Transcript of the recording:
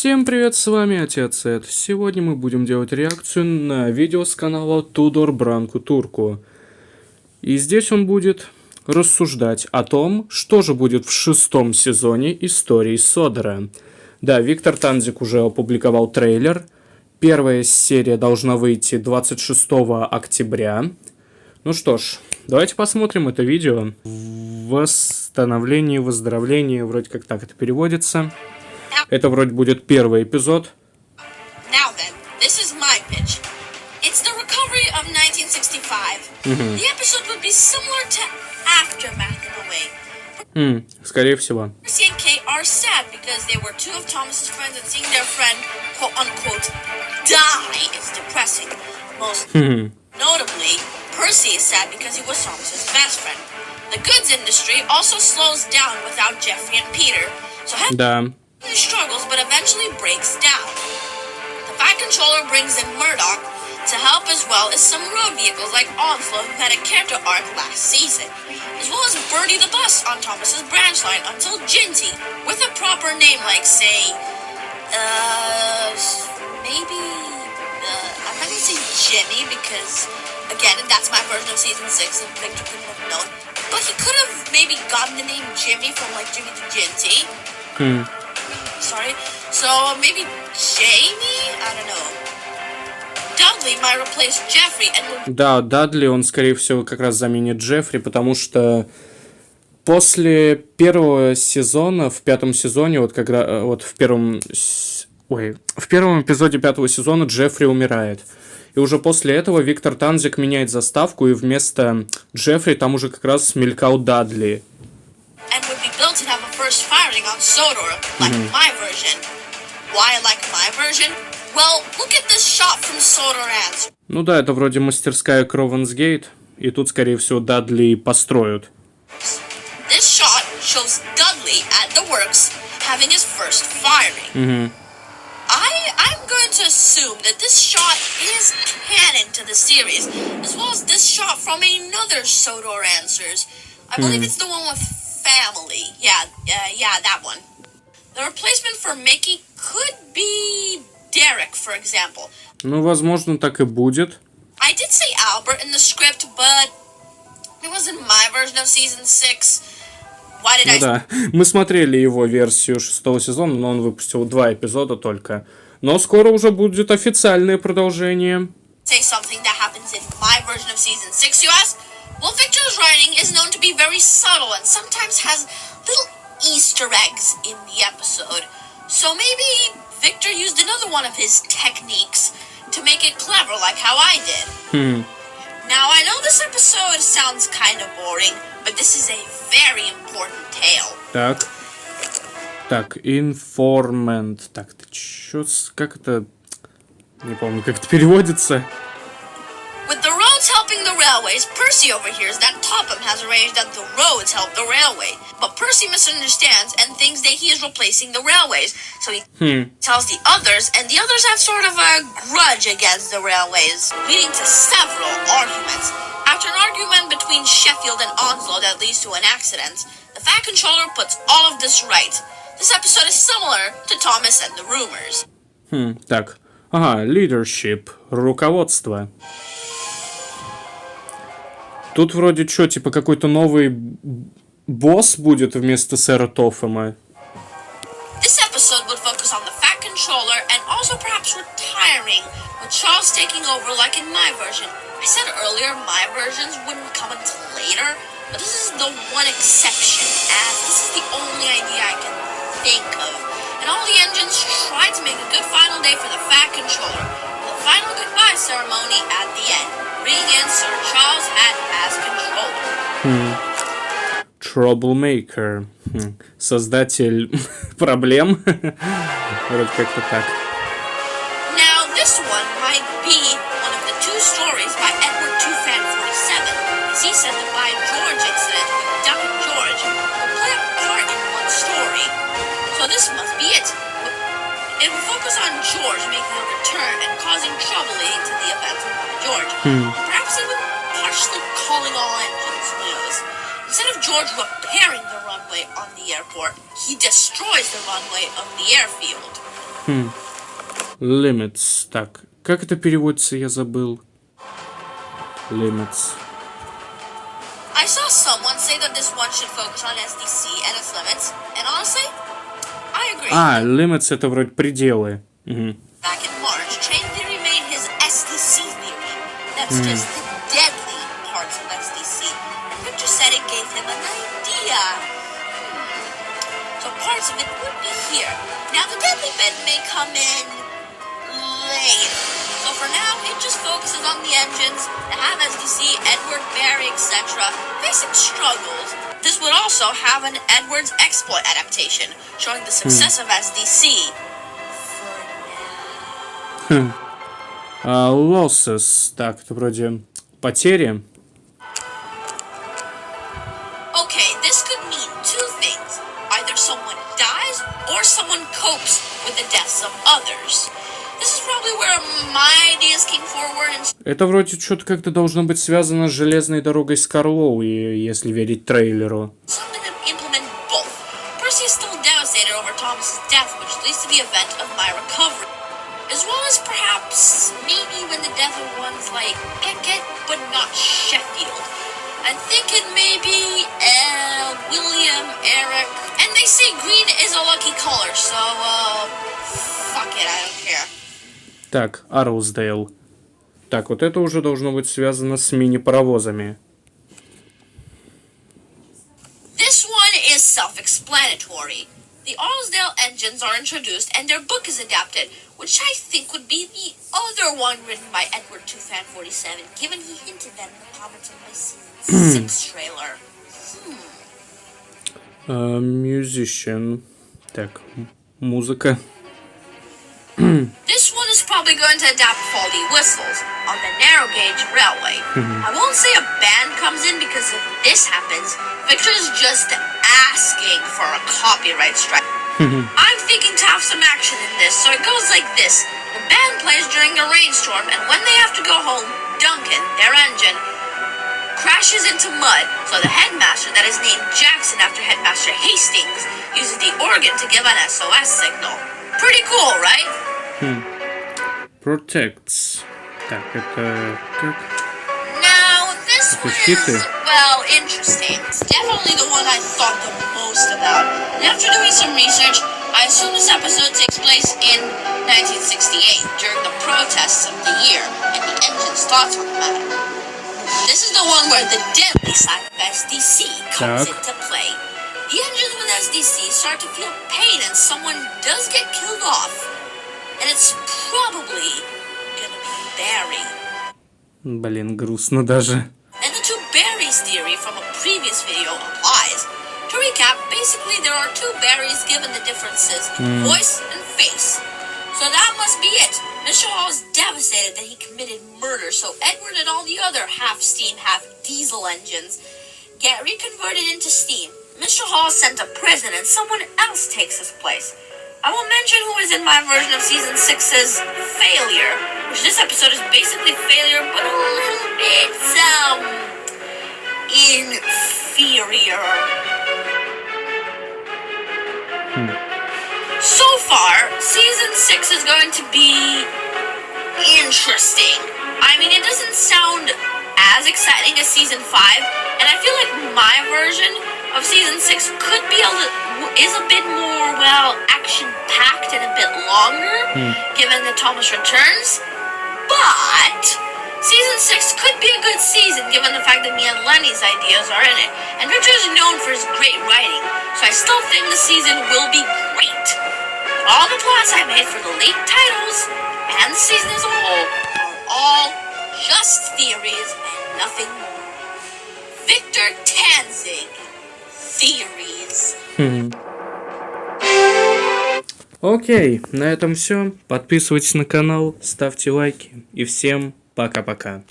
Всем привет, с вами Отец Эд. Сегодня мы будем делать реакцию на видео с канала Тудор Бранку Турку. И здесь он будет рассуждать о том, что же будет в 6-м сезоне Истории Содора. Да, Виктор Танзик уже опубликовал трейлер. Первая серия должна выйти 26 октября. Ну что ж, давайте посмотрим это видео. Восстановление, выздоровление, вроде как так это переводится. Это вроде будет первый эпизод. Now then, this is my pitch. It's the recovery of 1965. The episode would be similar to Aftermath in a way. Скорее всего. Percy and Kate are sad because they were two of Thomas's friends and seeing their friend, quote unquote, die is depressing. Most notably, Percy is sad because he was Thomas's best friend. The goods industry also slows down without Jeffrey and Peter. So Да. He struggles, but eventually breaks down. The Fat Controller brings in Murdoch to help, as well as some road vehicles like Onslaught, who had a character arc last season, as well as Birdie the Bus on Thomas's branch line until Ginty, with a proper name like, say, maybe, I'm not gonna say Jimmy because, again, that's my version of season 6 and Victor couldn't have known, but he could have maybe gotten the name Jimmy from like Jimmy to Ginty. Sorry. So maybe Jamie? I don't know. Dudley might replace Jeffrey and... Да, Дадли, он, скорее всего, как раз заменит Джеффри, потому что после первого сезона, в 5-м сезоне, в первом эпизоде 5-го сезона Джеффри умирает. И уже после этого Виктор Танзик меняет заставку, и вместо Джеффри там уже как раз мелькал Дадли. And would be built to have a first firing on Sodor, like my version. Why like my version? Well, look at this shot from Sodor Answer. Ну да, это вроде мастерская Кровенсгейт, и тут, скорее всего, Дадли построят. This shot shows Dudley at the works having his first firing. I'm going to assume that this shot is canon to the series, as well as this shot from another Sodor Answers. I believe it's the one with family. Yeah, that one. The replacement for Mickey could be Derek, for example. Ну, возможно, так и будет. I did say Albert in the script, but it wasn't my version of season 6. Why did I... Да, мы смотрели его версию 6-го сезона, но он выпустил 2 эпизода только. Но скоро уже будет официальное продолжение. Say something that happens in my version of season 6, you ask? Well, Victor's writing is known to be very subtle and sometimes has little Easter eggs in the episode. So maybe Victor used another one of his techniques to make it clever like how I did. Now, I know this episode sounds kind of boring, but this is a very important tale. Так, informant. Так, ты чё, как это... Не помню, как это переводится. With the roads helping the railways, Percy overhears that Topham has arranged that the roads help the railway. But Percy misunderstands and thinks that he is replacing the railways. So he tells the others, and the others have sort of a grudge against the railways, leading to several arguments. After an argument between Sheffield and Onslow that leads to an accident, the Fat Controller puts all of this right. This episode is similar to Thomas and the Rumors. Так, leadership, руководство. Тут вроде что, типа какой-то новый босс будет вместо сэра Тофема. This episode would focus on the Fat Controller and also perhaps retiring, with Charles taking over like in my version. I said earlier my versions wouldn't come until later, but this is the one exception, as this is the only idea I can think of. And all the engines tried to make a good final day for the Fat Controller, with a final goodbye ceremony at the end, bringing in Sir Charles Hat as Controller. Troublemaker. Создатель проблем. Вроде как-то так. Now, this one might be one of the two stories by Edward Tufan 47, as he said the By George incident with Duck and George will play a part in one story. So this must be it. It will focus on George making a return and causing trouble leading to the events of By George. Perhaps even partially calling all engines, who knows. Instead of George repairing the runway on the airport, he destroys the runway of the airfield. Limits. Так, как это переводится, я забыл. Limits. I saw someone say that this one should focus on SDC and its limits, and honestly, I agree. Limits это вроде пределы. Back in March, Train Theory made his SDC theory. That's just the deadly parts of SDC. And Victor said it gave him an idea. So parts of it would be here. Now the deadly bit may come in later. So for now, it just focuses on the engines that have SDC, Edward, Barry, etc. facing struggles. This would also have an Edward's exploit adaptation, showing the success of SDC. Losses. Так, это вроде потери. Okay, this could mean two things. Either someone dies, or someone copes with the deaths of others. This is probably where my ideas came forward and... Это вроде что-то как-то должно быть связано с железной дорогой Скарлоуи, если верить трейлеру. Something to implement both. Percy is still devastated over Thomas's death, which leads to the event of my recovery. As well as perhaps maybe when the death of ones like Pickett, but not Sheffield. I'm thinking maybe William, Eric, and they say green is a lucky color, so fuck it, I don't care. Так, Арроуздейл. Так, вот это уже должно быть связано с мини-паровозами. This one is self-explanatory. The Arlesdale engines are introduced and their book is adapted, which I think would be the other one written by Edward II Fan 47, given he hinted that in the comments of my season 6 trailer. Musician. Так, музыка. This one is probably going to adapt faulty whistles on the narrow gauge railway. I won't say a band comes in because if this happens, Victor is just asking for a copyright strike. I'm thinking to have some action in this, so it goes like this. The band plays during a rainstorm, and when they have to go home, Duncan, their engine, crashes into mud, so the headmaster that is named Jackson after Headmaster Hastings uses the organ to give an SOS signal. Pretty cool, right? Protects. Так, это как? Now, this Это one щиты? is, well, interesting. It's definitely the one I thought the most about. And after doing some research, I assume this episode takes place in 1968, during the protests of the year, and the engine's thoughts on the matter. This is the one where the deadly side of SDC comes into play. The engines with SDC start to feel pain and someone does get killed off. And it's probably gonna be Barry. Блин, грустно даже. And the two Barrys theory from a previous video applies. To recap, basically there are two Barrys given the differences in voice and face. So that must be it. Mr. Hall is devastated that he committed murder, so Edward and all the other half-steam, half-diesel engines get reconverted into steam. Mr. Hall is sent to prison and someone else takes his place. I won't mention who is in my version of Season 6's Failure, which this episode is basically Failure, but a little bit, inferior. So far, Season 6 is going to be interesting. I mean, it doesn't sound as exciting as Season 5, and I feel like my version of Season 6 could be is a bit more, well, action-packed and a bit longer, given that Thomas returns. But Season 6 could be a good season, given the fact that me and Lenny's ideas are in it. And Victor is known for his great writing, so I still think the season will be great. All the plots I made for the late titles and the season as a whole are all just theories and nothing more. Victor Tanzig. Theories. Окей, на этом все. Подписывайтесь на канал, ставьте лайки и всем пока-пока.